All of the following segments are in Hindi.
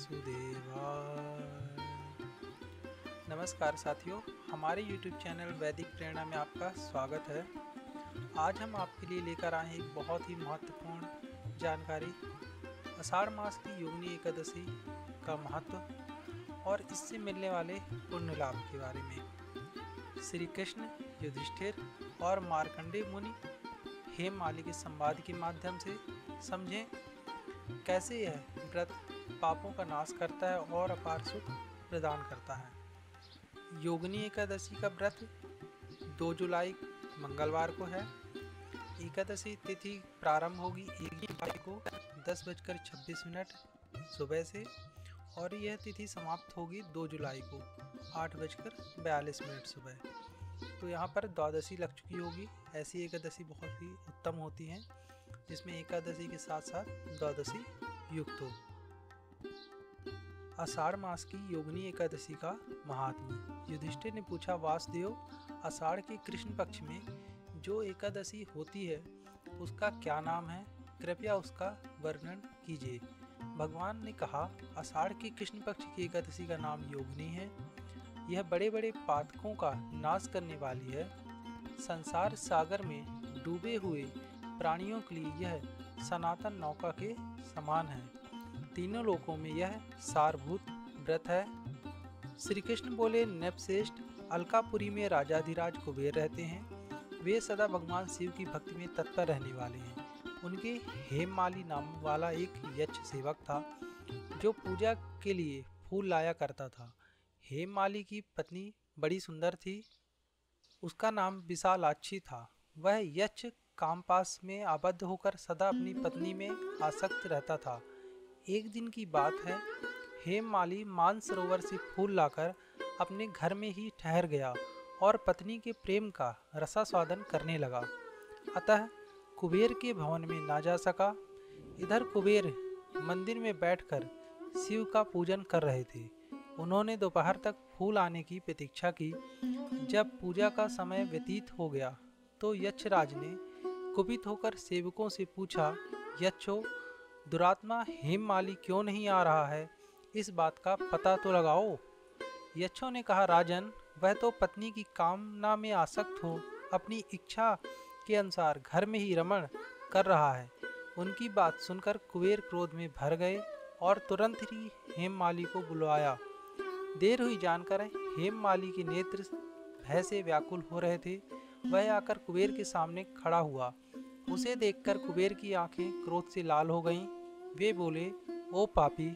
वासुदेवाय। नमस्कार साथियों, हमारे YouTube चैनल वैदिक प्रेरणा में आपका स्वागत है। आज हम आपके लिए लेकर आए हैं एक बहुत ही महत्वपूर्ण जानकारी, आषाढ़ मास की योगिनी एकादशी का महत्व और इससे मिलने वाले पुण्य लाभ के बारे में। श्री कृष्ण, युधिष्ठिर और मार्कंडेय मुनि हेममाली के संवाद के माध्यम से समझें कैसे यह व्रत पापों का नाश करता है और अपार सुख प्रदान करता है। योगिनी एकादशी का व्रत 2 जुलाई मंगलवार को है। एकादशी तिथि प्रारंभ होगी 1 जुलाई को 10:26 सुबह से और यह तिथि समाप्त होगी 2 जुलाई को 8:42 सुबह। तो यहाँ पर द्वादशी लग चुकी होगी। ऐसी एकादशी बहुत ही उत्तम होती हैं जिसमें एकादशी के साथ साथ द्वादशी युक्त हो। आषाढ़ मास की योगिनी एकादशी का महात्म्य। युधिष्ठिर ने पूछा, वासुदेव, आषाढ़ के कृष्ण पक्ष में जो एकादशी होती है उसका क्या नाम है? कृपया उसका वर्णन कीजिए। भगवान ने कहा, आषाढ़ के कृष्ण पक्ष की एकादशी का नाम योगिनी है। यह बड़े बड़े पातकों का नाश करने वाली है। संसार सागर में डूबे हुए प्राणियों के लिए यह सनातन नौका के समान है। तीनों लोकों में यह सारभूत व्रत है। श्री कृष्ण बोले, नृपश्रेष्ठ, अलकापुरी में राजाधिराज कुबेर रहते हैं। वे सदा भगवान शिव की भक्ति में तत्पर रहने वाले हैं। उनके हेममाली नाम वाला एक यक्ष सेवक था जो पूजा के लिए फूल लाया करता था। हेममाली की पत्नी बड़ी सुंदर थी। उसका नाम विशालाक्षी था। वह यक्ष कामपास में आबद्ध होकर सदा अपनी पत्नी में आसक्त रहता था। एक दिन की बात है, हेममाली मानसरोवर से फूल लाकर अपने घर में ही ठहर गया और पत्नी के प्रेम का रसास्वादन करने लगा। अतः कुबेर के भवन में ना जा सका। इधर कुबेर मंदिर में बैठकर शिव का पूजन कर रहे थे। उन्होंने दोपहर तक फूल आने की प्रतीक्षा की। जब पूजा का समय व्यतीत हो गया तो यक्षराज ने कुपित होकर सेवकों से पूछा, यक्षो, दुरात्मा हेममाली क्यों नहीं आ रहा है? इस बात का पता तो लगाओ। यक्षों ने कहा, राजन, वह तो पत्नी की कामना में आसक्त हो अपनी इच्छा के अनुसार घर में ही रमण कर रहा है। उनकी बात सुनकर कुबेर क्रोध में भर गए और तुरंत ही हेममाली को बुलवाया। देर हुई जानकर हेममाली के नेत्र भय से व्याकुल हो रहे थे। वह आकर कुबेर के सामने खड़ा हुआ। उसे देखकर कुबेर की आंखें क्रोध से लाल हो गईं। वे बोले, ओ पापी,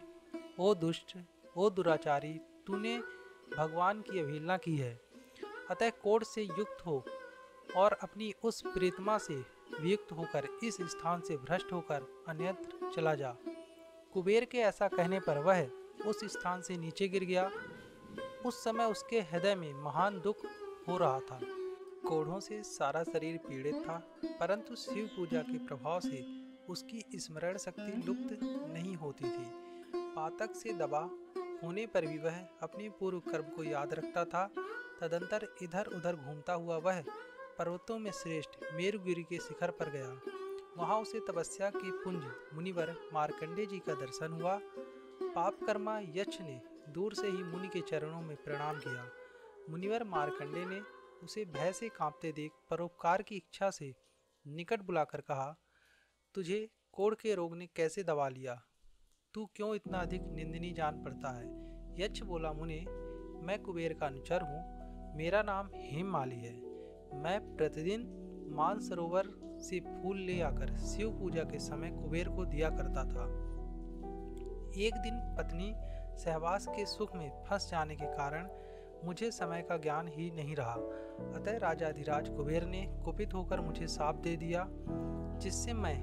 ओ दुष्ट, ओ दुराचारी, तूने भगवान की अवहेलना की है। अतः कोढ़ से युक्त हो और अपनी उस प्रेतमा से वियुक्त होकर इस स्थान से भ्रष्ट होकर अन्यत्र चला जा। कुबेर के ऐसा कहने पर वह उस स्थान से नीचे गिर गया। उस समय उसके हृदय में महान दुख हो रहा था। कोढ़ों से सारा शरीर पीड़ित था, परंतु शिव पूजा के प्रभाव से उसकी स्मरण शक्ति लुप्त नहीं होती थी। पातक से दबा होने पर भी वह अपने पूर्व कर्म को याद रखता था। तदंतर इधर उधर घूमता हुआ वह पर्वतों में श्रेष्ठ मेरुगिरी के शिखर पर गया। वहां उसे तपस्या के पुंज मुनिवर मार्कंडेय जी का दर्शन हुआ। पापकर्मा यक्ष ने दूर से ही मुनि के चरणों में प्रणाम किया। मुनिवर मार्कंडेय ने उसे भय से कांपते देख परोपकार की इच्छा से निकट बुलाकर कहा, तुझे कोढ़ के रोग ने कैसे दबा लिया? तू क्यों इतना अधिक निंदनीय जान पड़ता है? यक्ष बोला, मुने, मैं कुबेर का अनुचर हूँ। मेरा नाम हेममाली है। मैं प्रतिदिन मानसरोवर से फूल ले आकर शिव पूजा के समय कुबेर को दिया करता था। एक दिन पत्नी सहवास के सुख में फंस जाने के कारण मुझे समय का ज्ञान ही नहीं रहा। अतः राजाधिराज कुबेर ने कुपित होकर मुझे शाप दे दिया, जिससे मैं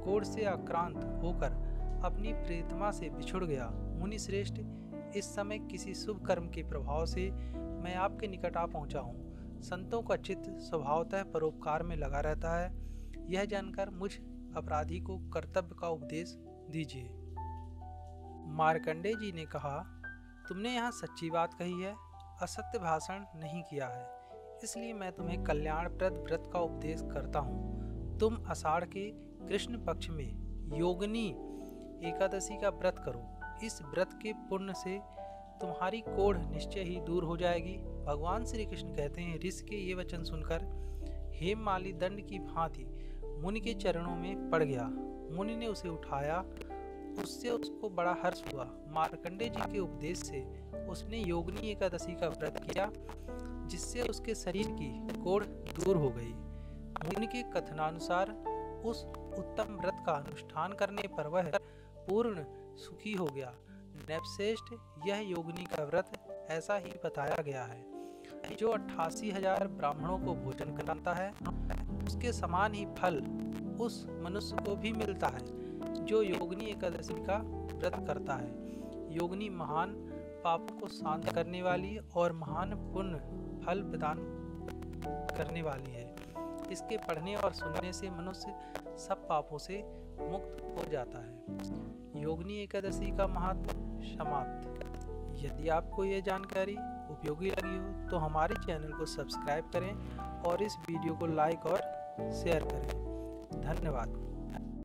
कोढ़ से आक्रांत होकर अपनी प्रेतमा से बिछुड़ गया। मुनि श्रेष्ठ, इस समय किसी शुभ कर्म के प्रभाव से मैं आपके निकट आ पहुंचा हूँ। संतों का चित्त स्वभावतः परोपकार में लगा रहता है। यह जानकर मुझ अपराधी को कर्तव्य का उपदेश दीजिए। मार्कंडेय जी ने कहा, तुमने यहाँ सच्ची बात कही है, असत्य भाषण नहीं किया है, इसलिए मैं तुम्हें कल्याणप्रद व्रत का उपदेश करता हूँ। तुम आषाढ़ के कृष्ण पक्ष में योगिनी एकादशी का व्रत करो। इस व्रत के पुण्य से तुम्हारी कोढ़ निश्चय ही दूर हो जाएगी। भगवान श्री कृष्ण कहते हैं, ऋषि के ये वचन सुनकर हेममाली दंड की भांति मुनि के चरणों में पड़ गया। मुनि ने उसे उठाया, उससे उसको बड़ा हर्ष हुआ। मार्कंडेय जी के उपदेश से उसने योगिनी एकादशी का व्रत किया, जिससे उसके शरीर की कोढ़ दूर हो गई। मुनि के कथनानुसार उस उत्तम व्रत का अनुष्ठान करने पर वह पूर्ण सुखी हो गया। नृपश्रेष्ठ, यह योगिनी का व्रत ऐसा ही बताया गया है। जो 88,000 ब्राह्मणों को भोजन कराता है, उसके समान ही फल उस मनुष्य को भी मिलता है जो योगिनी एकादशी का व्रत करता है। योगिनी महान पापों को शांत करने वाली और महान पुण्य फल प्रदान करने वाली है। इसके पढ़ने और सुनने से मनुष्य सब पापों से मुक्त हो जाता है। योगिनी एकादशी का महत्व समाप्त। यदि आपको यह जानकारी उपयोगी लगी हो तो हमारे चैनल को सब्सक्राइब करें और इस वीडियो को लाइक और शेयर करें। धन्यवाद।